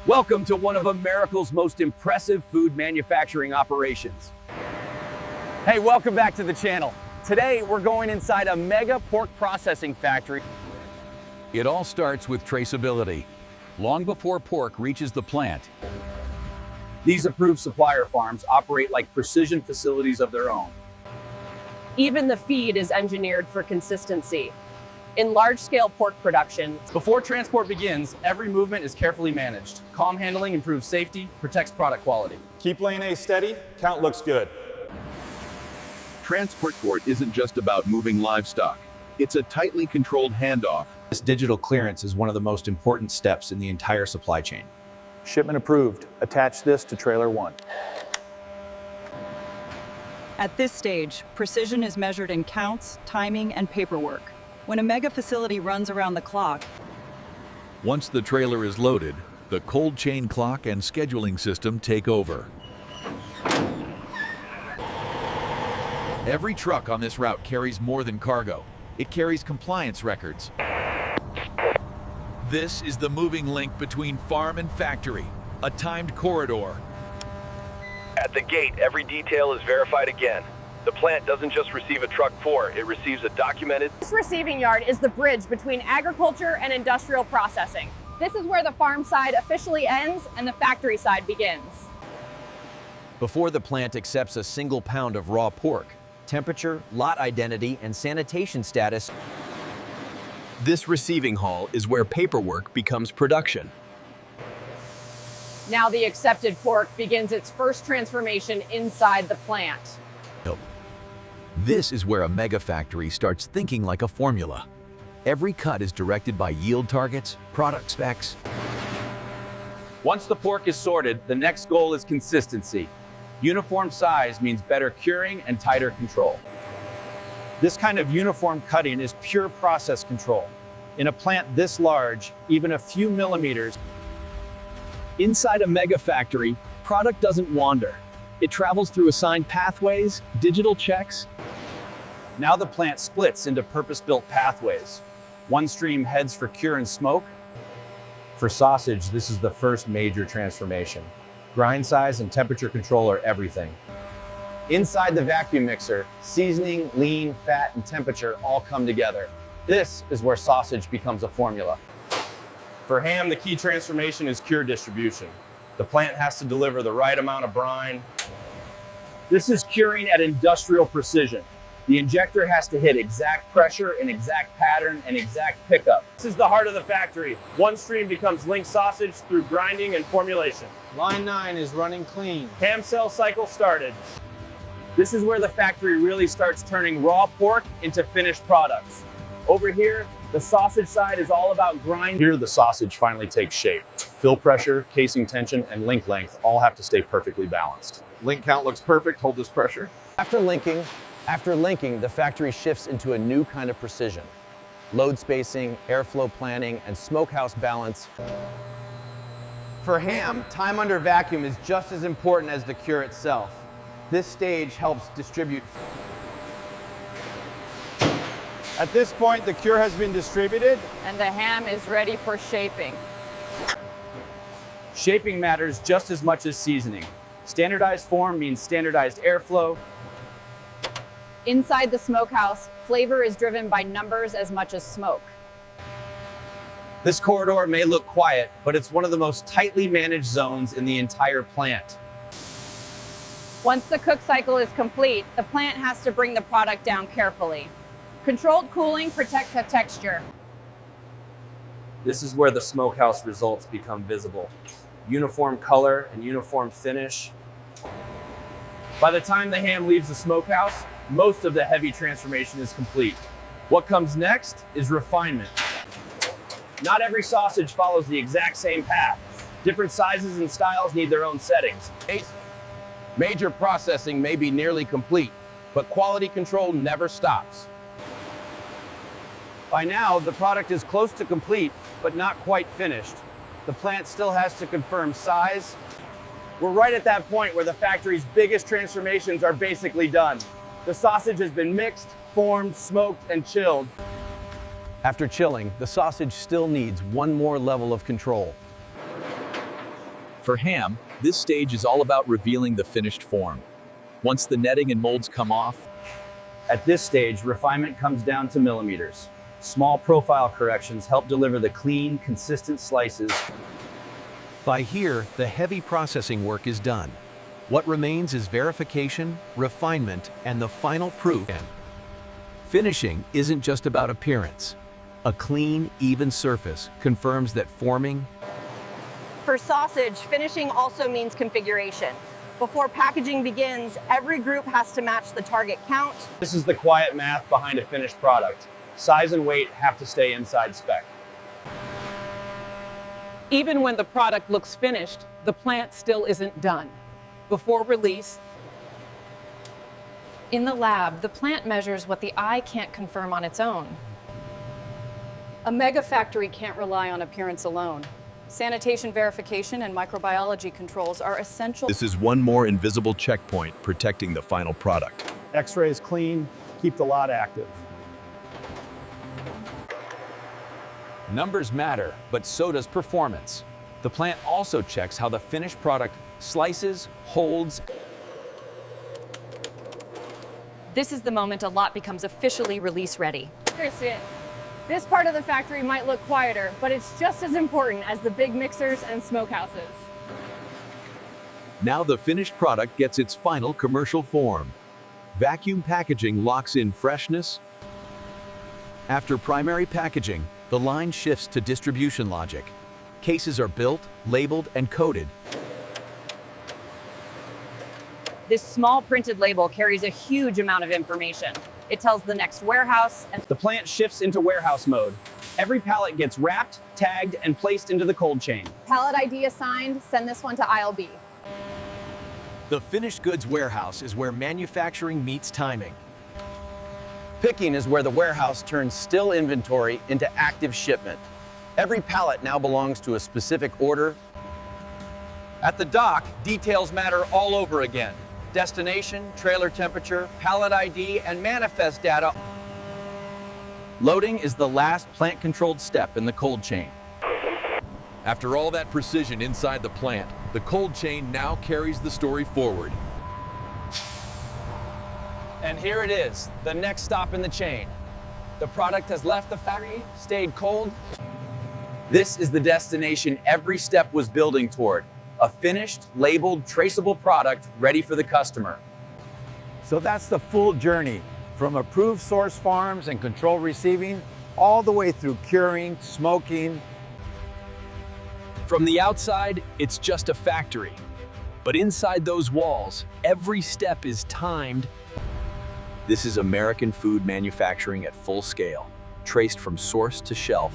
Welcome to one of America's most impressive food manufacturing operations. Hey, welcome back to the channel. Today, we're going inside a mega pork processing factory. It all starts with traceability. Long before pork reaches the plant, These approved supplier farms operate like precision facilities of their own. Even the feed is engineered for consistency. In large-scale pork production, Before transport begins, every movement is carefully managed. Calm handling improves safety, protects product quality. Keep lane A steady, count looks good. Transport isn't just about moving livestock. It's a tightly controlled handoff. This digital clearance is one of the most important steps in the entire supply chain. Shipment approved. Attach this to trailer 1. At this stage, precision is measured in counts, timing, and paperwork. When a mega facility runs around the clock, once the trailer is loaded, the cold chain clock and scheduling system take over. Every truck on this route carries more than cargo. It carries compliance records. This is the moving link between farm and factory, a timed corridor. At the gate, every detail is verified again. The plant doesn't just receive a truck 4, it receives a documented... This receiving yard is the bridge between agriculture and industrial processing. This is where the farm side officially ends and the factory side begins. Before the plant accepts a single pound of raw pork, temperature, lot identity, and sanitation status. This receiving hall is where paperwork becomes production. now the accepted pork begins its first transformation inside the plant. This is where a mega factory starts thinking like a formula. Every cut is directed by yield targets, product specs. Once the pork is sorted, the next goal is consistency. Uniform size means better curing and tighter control. This kind of uniform cutting is pure process control. In a plant this large, even a few millimeters. Inside a mega factory, product doesn't wander. It travels through assigned pathways, digital checks. Now the plant splits into purpose-built pathways. One stream heads for cure and smoke. For sausage, this is the first major transformation. Grind size and temperature control are everything. Inside the vacuum mixer, seasoning, lean, fat, and temperature all come together. This is where sausage becomes a formula. For ham, the key transformation is cure distribution. The plant has to deliver the right amount of brine. This is curing at industrial precision. The injector has to hit exact pressure, an exact pattern, and exact pickup. This is the heart of the factory. One stream becomes linked sausage through grinding and formulation. Line 9 is running clean. Ham cell cycle started. This is where the factory really starts turning raw pork into finished products. Over here, the sausage side is all about grind. Here, the sausage finally takes shape. Fill pressure, casing tension, and link length all have to stay perfectly balanced. Link count looks perfect. Hold this pressure. After linking, the factory shifts into a new kind of precision. Load spacing, airflow planning, and smokehouse balance. For ham, time under vacuum is just as important as the cure itself. This stage helps distribute. At this point, the cure has been distributed. And the ham is ready for shaping. Shaping matters just as much as seasoning. Standardized form means standardized airflow. Inside the smokehouse, flavor is driven by numbers as much as smoke. This corridor may look quiet, but it's one of the most tightly managed zones in the entire plant. Once the cook cycle is complete, the plant has to bring the product down carefully. Controlled cooling protects the texture. This is where the smokehouse results become visible. Uniform color and uniform finish. By the time the ham leaves the smokehouse, most of the heavy transformation is complete. What comes next is refinement. Not every sausage follows the exact same path. Different sizes and styles need their own settings. Major processing may be nearly complete, but quality control never stops. By now, the product is close to complete, but not quite finished. The plant still has to confirm size. We're right at that point where the factory's biggest transformations are basically done. The sausage has been mixed, formed, smoked, and chilled. After chilling, the sausage still needs one more level of control. For ham, this stage is all about revealing the finished form. Once the netting and molds come off, At this stage, refinement comes down to millimeters. Small profile corrections help deliver the clean, consistent slices. By here, the heavy processing work is done. What remains is verification, refinement, and the final proof. Finishing isn't just about appearance. A clean, even surface confirms that forming. For sausage, finishing also means configuration. Before packaging begins, every group has to match the target count. This is the quiet math behind a finished product. Size and weight have to stay inside spec. Even when the product looks finished, the plant still isn't done. Before release, In the lab, the plant measures what the eye can't confirm on its own. A mega factory can't rely on appearance alone. Sanitation verification and microbiology controls are essential. This is one more invisible checkpoint protecting the final product. X-rays clean, keep the lot active. Numbers matter, but so does performance. The plant also checks how the finished product slices, holds. This is the moment a lot becomes officially release ready. Here's it. This part of the factory might look quieter, but it's just as important as the big mixers and smokehouses. Now the finished product gets its final commercial form. Vacuum packaging locks in freshness. After primary packaging, the line shifts to distribution logic. Cases are built, labeled, and coded. This small printed label carries a huge amount of information. It tells the next warehouse and The plant shifts into warehouse mode. Every pallet gets wrapped, tagged, and placed into the cold chain. Pallet ID assigned, send this one to aisle B. The finished goods warehouse is where manufacturing meets timing. Picking is where the warehouse turns still inventory into active shipment. Every pallet now belongs to a specific order. At the dock, details matter all over again. Destination, trailer temperature, pallet ID, and manifest data. Loading is the last plant-controlled step in the cold chain. After all that precision inside the plant, the cold chain now carries the story forward. And here it is, the next stop in the chain. The product has left the factory, stayed cold. This is the destination every step was building toward. A finished, labeled, traceable product ready for the customer. So that's the full journey, from approved source farms and control receiving, all the way through curing, smoking. From the outside, it's just a factory. But inside those walls, every step is timed. This is American food manufacturing at full scale, traced from source to shelf.